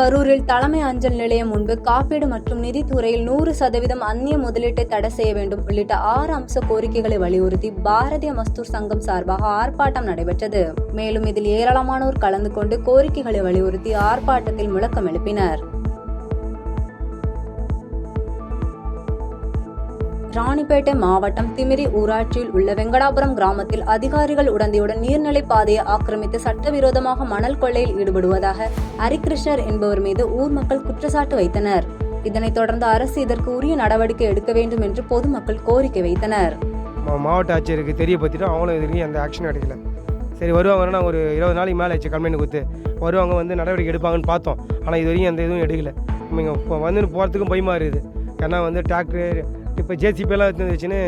கரூரில் தலைமை அஞ்சல் நிலையம் முன்பு காப்பீடு மற்றும் நிதித்துறையில் 100% அந்நிய முதலீட்டை தடை செய்ய வேண்டும் உள்ளிட்ட 6 அம்ச கோரிக்கைகளை வலியுறுத்தி பாரதிய மஸ்தூர் சங்கம் சார்பாக ஆர்ப்பாட்டம் நடைபெற்றது. மேலும் இதில் ஏராளமானோர் கலந்து கொண்டு கோரிக்கைகளை வலியுறுத்தி ஆர்ப்பாட்டத்தில் முழக்கம் எழுப்பினர். ராணிப்பேட்டை மாவட்டம் திமிரி ஊராட்சியில் உள்ள வெங்கடாபுரம் கிராமத்தில் அதிகாரிகள் உடந்தையுடன் நீர்நிலை பாதையை ஆக்கிரமித்து சட்டவிரோதமாக மணல் கொள்ளையில் ஈடுபடுவதாக ஹரிகிருஷ்ணர் என்பவர் மீது ஊர் மக்கள் குற்றச்சாட்டு வைத்தனர். இதனைத் தொடர்ந்து அரசு இதற்கு உரிய நடவடிக்கை எடுக்க வேண்டும் என்று பொதுமக்கள் கோரிக்கை வைத்தனர். மாவட்ட ஆட்சியருக்கு தெரியப்படுத்திட்டு அவங்களும் இதுக்கு எந்த ஆக்ஷன் எடுக்கல. சரி வருவாங்கன்னா ஒரு 20 நாளைக்கு மேலே ஆச்சு கம்ப்ளைண்ட் கொடுத்து வருவாங்க, வந்து நடவடிக்கை எடுப்பாங்கன்னு பார்த்தோம். ஆனால் இது வரைக்கும் எந்த இதுவும் எடுக்கல. இங்கே வந்து போகிறதுக்கும் பயமாக இருக்குது. ஏன்னா வந்து டிராக்டர் இப்போ ஜேசிபியெல்லாம் எடுத்துருந்துச்சுன்னு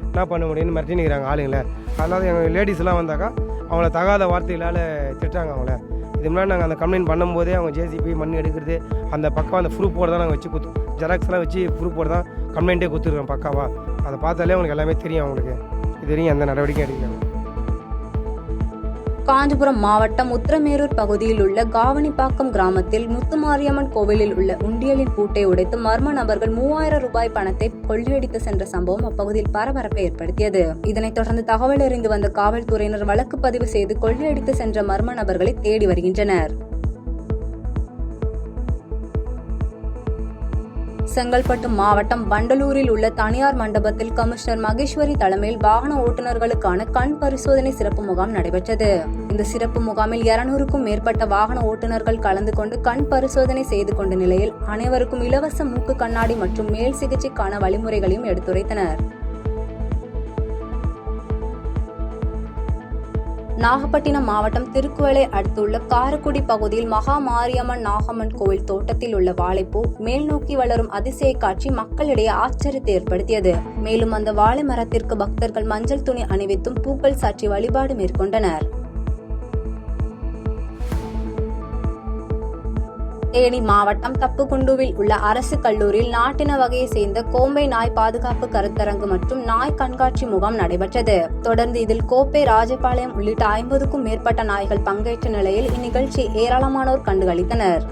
என்ன பண்ண முடியும்னு மிரட்டி நிற்கிறாங்க ஆளுங்களை. அதனால் எங்கள் லேடிஸ்லாம் வந்தாக்கா அவங்கள தகாத வார்த்தைகளால் திட்டுறாங்க அவங்கள. இது முன்னாடி நாங்கள் அந்த கம்ப்ளைண்ட் பண்ணும்போதே அவங்க ஜேசிபி மண் எடுக்கிறது அந்த பக்கம் அந்த ப்ரூஃபோடு தான் நாங்கள் வச்சு ஜெராக்ஸ்லாம் வச்சு ப்ரூஃபோடு தான் கம்ப்ளைண்ட்டே கொடுத்துருக்கோம் பக்காவா. அதை பார்த்தாலே அவங்களுக்கு எல்லாமே தெரியும். அவங்களுக்கு இது வரையும் எந்த நடவடிக்கையும் எடுக்கிறாங்க. காஞ்சிபுரம் மாவட்டம் உத்திரமேரூர் பகுதியில் உள்ள காவனிப்பாக்கம் கிராமத்தில் முத்துமாரியம்மன் கோவிலில் உள்ள உண்டியலின் பூட்டை உடைத்து மர்ம நபர்கள் 3000 ரூபாய் பணத்தை கொள்ளையடித்து சென்ற சம்பவம் அப்பகுதியில் பரபரப்பை ஏற்படுத்தியது. இதனைத் தொடர்ந்து தகவல் அறிந்து வந்த காவல்துறையினர் வழக்கு பதிவு செய்து கொள்ளையடித்து சென்ற மர்ம நபர்களை தேடி வருகின்றனர். செங்கல்பட்டு மாவட்டம் வண்டலூரில் உள்ள தனியார் மண்டபத்தில் கமிஷனர் மகேஸ்வரி தலைமையில் வாகன ஓட்டுநர்களுக்கான கண் பரிசோதனை சிறப்பு முகாம் நடைபெற்றது. இந்த சிறப்பு முகாமில் 200க்கும் மேற்பட்ட வாகன ஓட்டுநர்கள் கலந்து கொண்டு கண் பரிசோதனை செய்து கொண்ட நிலையில் அனைவருக்கும் இலவச மூக்கு கண்ணாடி மற்றும் மேல் சிகிச்சைக்கான வழிமுறைகளையும் எடுத்துரைத்தனர். நாகப்பட்டினம் மாவட்டம் திருக்குவளை அடுத்துள்ள காரக்குடி பகுதியில் மகா மாரியம்மன் நாகம்மன் கோவில் தோட்டத்தில் உள்ள வாழைப்பூ மேல் நோக்கி வளரும் அதிசய காட்சி மக்களிடையே ஆச்சரியத்தை ஏற்படுத்தியது. மேலும் அந்த வாழை மரத்திற்கு பக்தர்கள் மஞ்சள் துணி அணிவித்தும் பூக்கள் சாற்றி வழிபாடு மேற்கொண்டனர். தேனி மாவட்டம் தப்புக்குண்டுவில் உள்ள அரசு கல்லூரியில் நாட்டின வகையை சேர்ந்த கோம்பை நாய் பாதுகாப்பு கருத்தரங்கு மற்றும் நாய் கண்காட்சி முகாம் நடைபெற்றது. தொடர்ந்து இதில் கோப்பை, ராஜபாளையம் உள்ளிட்ட 50க்கும் மேற்பட்ட நாய்கள் பங்கேற்ற நிலையில் இந்நிகழ்ச்சியை ஏராளமானோர் கண்டுகளித்தனர்.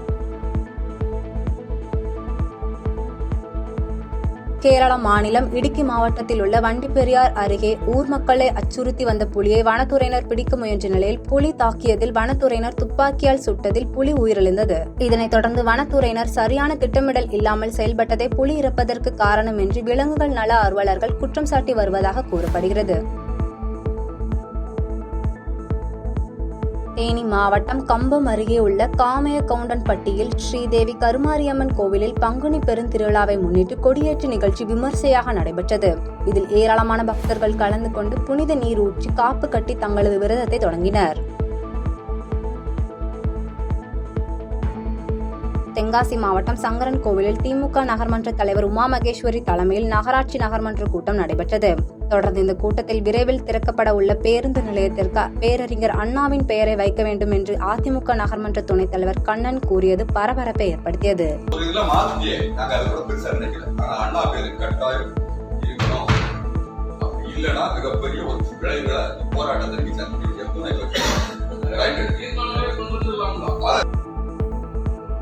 கேரள மாநிலம் இடுக்கி மாவட்டத்தில் உள்ள வண்டிப்பெரியார் அருகே ஊர் மக்களை அச்சுறுத்தி வந்த புலியை வனத்துறையினர் பிடிக்க முயன்ற நிலையில் புலி தாக்கியதில் வனத்துறையினர் துப்பாக்கியால் சுட்டதில் புலி உயிரிழந்தது. இதனைத் தொடர்ந்து வனத்துறையினர் சரியான திட்டமிடல் இல்லாமல் செயல்பட்டதே புலி இறப்பதற்கு காரணம் என்று விலங்குகள் நல ஆர்வலர்கள் குற்றம் சாட்டி வருவதாக கூறப்படுகிறது. தேனி மாவட்டம் கம்பம் அருகே உள்ள காமையகவுண்டன்பட்டியில் ஸ்ரீதேவி கருமாரியம்மன் கோவிலில் பங்குனி பெருந்திருவிழாவை முன்னிட்டு கொடியேற்று நிகழ்ச்சி விமர்சையாக நடைபெற்றது. இதில் ஏராளமான பக்தர்கள் கலந்து கொண்டு புனித நீர் ஊற்றி காப்பு கட்டி தங்களது விரதத்தை தொடங்கினர். தென்காசி மாவட்டம் சங்கரன் கோவிலில் திமுக நகர்மன்ற தலைவர் உமா மகேஸ்வரி தலைமையில் நகராட்சி நகர்மன்ற கூட்டம் நடைபெற்றது. தொடர்ந்து இந்த கூட்டத்தில் விரைவில் திறக்கப்பட உள்ள பேருந்து நிலையத்திற்கு பேரறிஞர் அண்ணாவின் பெயரை வைக்க வேண்டும் என்று அதிமுக நகர்மன்ற துணைத் தலைவர் கண்ணன் கூறியது பரபரப்பை ஏற்படுத்தியது.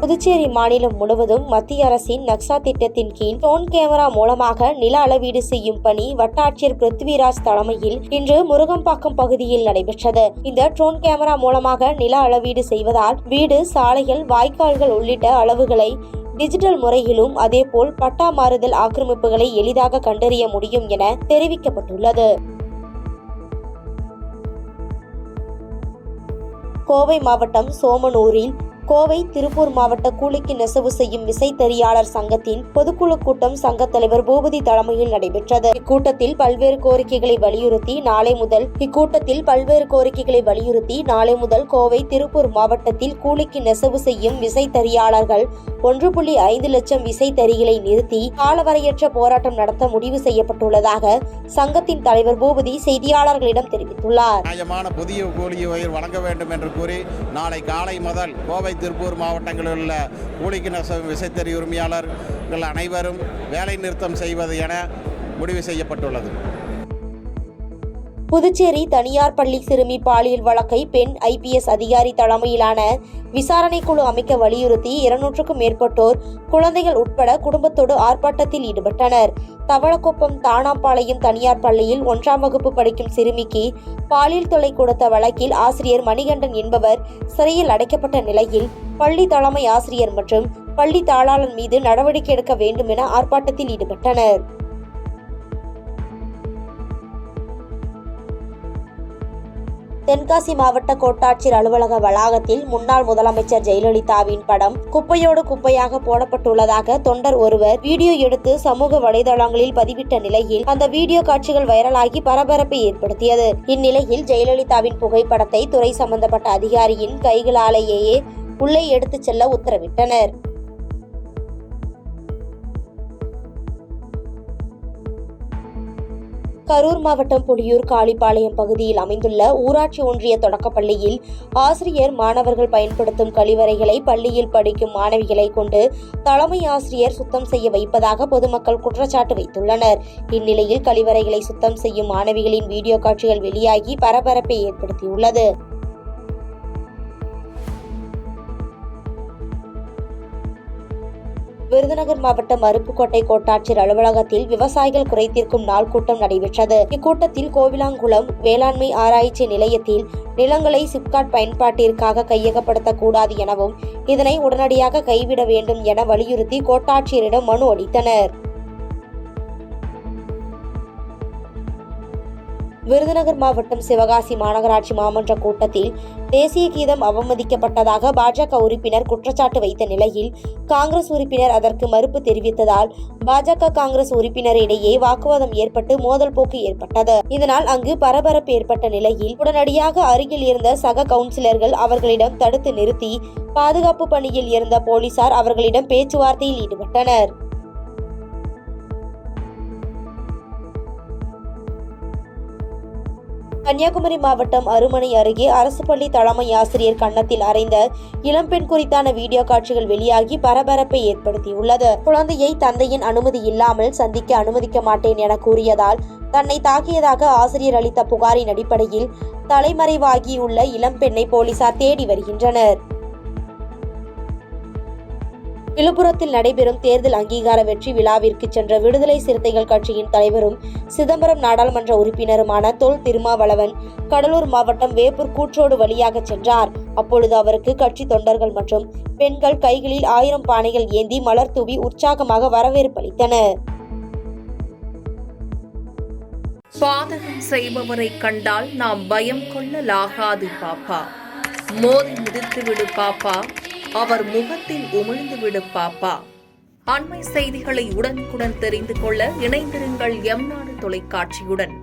புதுச்சேரி மாநிலம் முழுவதும் மத்திய அரசின் நக்சா திட்டத்தின் கீழ் ட்ரோன் கேமரா மூலமாக நில அளவீடு செய்யும் பணி வட்டாட்சியர் பிருத்விராஜ் தலைமையில் இன்று முருகம்பாக்கம் பகுதியில் நடைபெற்றது. இந்த ட்ரோன் கேமரா மூலமாக நில அளவீடு செய்வதால் வீடு, சாலைகள், வாய்க்கால்கள் உள்ளிட்ட அளவுகளை டிஜிட்டல் முறையிலும் அதேபோல் பட்டா மாறுதல் ஆக்கிரமிப்புகளை எளிதாக கண்டறிய முடியும் என தெரிவிக்கப்பட்டுள்ளது. கோவை மாவட்டம் சோமனூரில் கோவை, திருப்பூர் மாவட்ட கூலிக்கு நெசவு செய்யும் விசைத்தறியாளர் சங்கத்தின் பொதுக்குழு கூட்டம் சங்க தலைவர் பூபதி தலைமையில் நடைபெற்றது. இக்கூட்டத்தில் பல்வேறு கோரிக்கைகளை வலியுறுத்தி நாளை முதல் கோவை, திருப்பூர் மாவட்டத்தில் கூலிக்கு நெசவு செய்யும் விசைத்தறியாளர்கள் 1.5 லட்சம் விசைத்தறிகளை நிறுத்தி காலவரையற்ற போராட்டம் நடத்த முடிவு செய்யப்பட்டுள்ளதாக சங்கத்தின் தலைவர் பூபதி செய்தியாளர்களிடம் தெரிவித்துள்ளார். நியாயமான புதிய கூலி உயர் வழங்க வேண்டும் என்று கூறி நாளை காலை முதல் கோவை, திருப்பூர் மாவட்டங்களில் உள்ள கூலிக்கு நெசவு விசைத்தறி உரிமையாளர்கள் அனைவரும் வேலை நிறுத்தம் செய்வது என முடிவு செய்யப்பட்டுள்ளது. புதுச்சேரி தனியார் பள்ளி சிறுமி பாலியல் வழக்கை பெண் IPS அதிகாரி தலைமையிலான விசாரணை குழு அமைக்க வலியுறுத்தி 200க்கும் மேற்பட்டோர் குழந்தைகள் உட்பட குடும்பத்தோடு ஆர்ப்பாட்டத்தில் ஈடுபட்டனர். தவளக்குப்பம் தானாம்பாளையம் தனியார் பள்ளியில் 1ஆம் வகுப்பு படிக்கும் சிறுமிக்கு பாலியல் தொல்லை கொடுத்த வழக்கில் ஆசிரியர் மணிகண்டன் என்பவர் சிறையில் அடைக்கப்பட்ட நிலையில் பள்ளி தலைமை ஆசிரியர் மற்றும் பள்ளி தாளாளர் மீது நடவடிக்கை எடுக்க வேண்டும் என ஆர்ப்பாட்டத்தில் ஈடுபட்டனர். தென்காசி மாவட்ட கோட்டாட்சியர் அலுவலக வளாகத்தில் முன்னாள் முதலமைச்சர் ஜெயலலிதாவின் படம் குப்பையோடு குப்பையாக போடப்பட்டுள்ளதாக தொண்டர் ஒருவர் வீடியோ எடுத்து சமூக வலைதளங்களில் பதிவிட்ட நிலையில் அந்த வீடியோ காட்சிகள் வைரலாகி பரபரப்பை ஏற்படுத்தியது. இந்நிலையில் ஜெயலலிதாவின் புகைப்படத்தை துறை சம்பந்தப்பட்ட அதிகாரியின் கைகளாலேயே உள்ளே எடுத்துச் செல்ல உத்தரவிட்டனர். கரூர் மாவட்டம் புலியூர் காளிப்பாளையம் பகுதியில் அமைந்துள்ள ஊராட்சி ஒன்றிய தொடக்கப்பள்ளியில் ஆசிரியர் மாணவர்கள் பயன்படுத்தும் கழிவறைகளை பள்ளியில் படிக்கும் மாணவிகளை கொண்டு தலைமை ஆசிரியர் சுத்தம் செய்ய வைப்பதாக பொதுமக்கள் குற்றச்சாட்டு வைத்துள்ளனர். இந்நிலையில் கழிவறைகளை சுத்தம் செய்யும் மாணவிகளின் வீடியோ காட்சிகள் வெளியாகி பரபரப்பை ஏற்படுத்தியுள்ளது. விருதுநகர் மாவட்டம் அருப்புக்கோட்டை கோட்டாட்சியர் அலுவலகத்தில் விவசாயிகள் குறைதீர்க்கும் நாள் கூட்டம் நடைபெற்றது. இக்கூட்டத்தில் கோவிலாங்குளம் வேளாண்மை ஆராய்ச்சி நிலையத்தில் நிலங்களை சிப்காட் பயன்பாட்டிற்காக கையகப்படுத்தக்கூடாது எனவும் இதனை உடனடியாக கைவிட வேண்டும் என வலியுறுத்தி கோட்டாட்சியரிடம் மனு அளித்தனர். விருதுநகர் மாவட்டம் சிவகாசி மாநகராட்சி மாமன்ற கூட்டத்தில் தேசிய கீதம் அவமதிக்கப்பட்டதாக பாஜக உறுப்பினர் குற்றச்சாட்டு வைத்த நிலையில் காங்கிரஸ் உறுப்பினர் அதற்கு மறுப்பு தெரிவித்ததால் பாஜக காங்கிரஸ் உறுப்பினரிடையே வாக்குவாதம் ஏற்பட்டு மோதல் போக்கு ஏற்பட்டது. இதனால் அங்கு பரபரப்பு ஏற்பட்ட நிலையில் உடனடியாக அருகில் இருந்த சக கவுன்சிலர்கள் அவர்களிடம் தடுத்து நிறுத்தி பாதுகாப்பு பணியில் இருந்த போலீசார் அவர்களிடம் பேச்சுவார்த்தையில் ஈடுபட்டனர். கன்னியாகுமரி மாவட்டம் அருமனை அருகே அரசு பள்ளி தலைமை ஆசிரியர் கன்னத்தில் அறைந்த இளம்பெண் குறித்தான வீடியோ காட்சிகள் வெளியாகி பரபரப்பை ஏற்படுத்தியுள்ளது. குழந்தையை தந்தையின் அனுமதி இல்லாமல் சந்திக்க அனுமதிக்க மாட்டேன் என கூறியதால் தன்னை தாக்கியதாக ஆசிரியர் அளித்த புகாரின் அடிப்படையில் தலைமறைவாகியுள்ள இளம்பெண்ணை போலீசார் தேடி வருகின்றனர். விழுப்புரத்தில் நடைபெறும் தேர்தல் அங்கீகார வெற்றி விழாவிற்கு சென்ற விடுதலை சிறுத்தைகள் கட்சியின் தலைவரும் சிதம்பரம் நாடாளுமன்ற உறுப்பினருமான தொல் திருமாவளவன் கடலூர் மாவட்டம் வேப்பூர் கூற்றோடு வழியாக சென்றார். அப்பொழுது அவருக்கு கட்சி தொண்டர்கள் மற்றும் பெண்கள் கைகளில் 1000 பானைகள் ஏந்தி மலர் தூவி உற்சாகமாக வரவேற்பளித்தனர். பாதகம் செய்பவரை கண்டால் நாம் பயம் கொள்ளலாகாது பாப்பா, மோதி மிதித்து விடு பாப்பா, அவர் முகத்தில் உமிழ்ந்து விடு பாப்பா. அண்மை செய்திகளை உடனுக்குடன் தெரிந்து கொள்ள இணைந்திருங்கள் எம் நாடு தொலைக்காட்சியுடன்.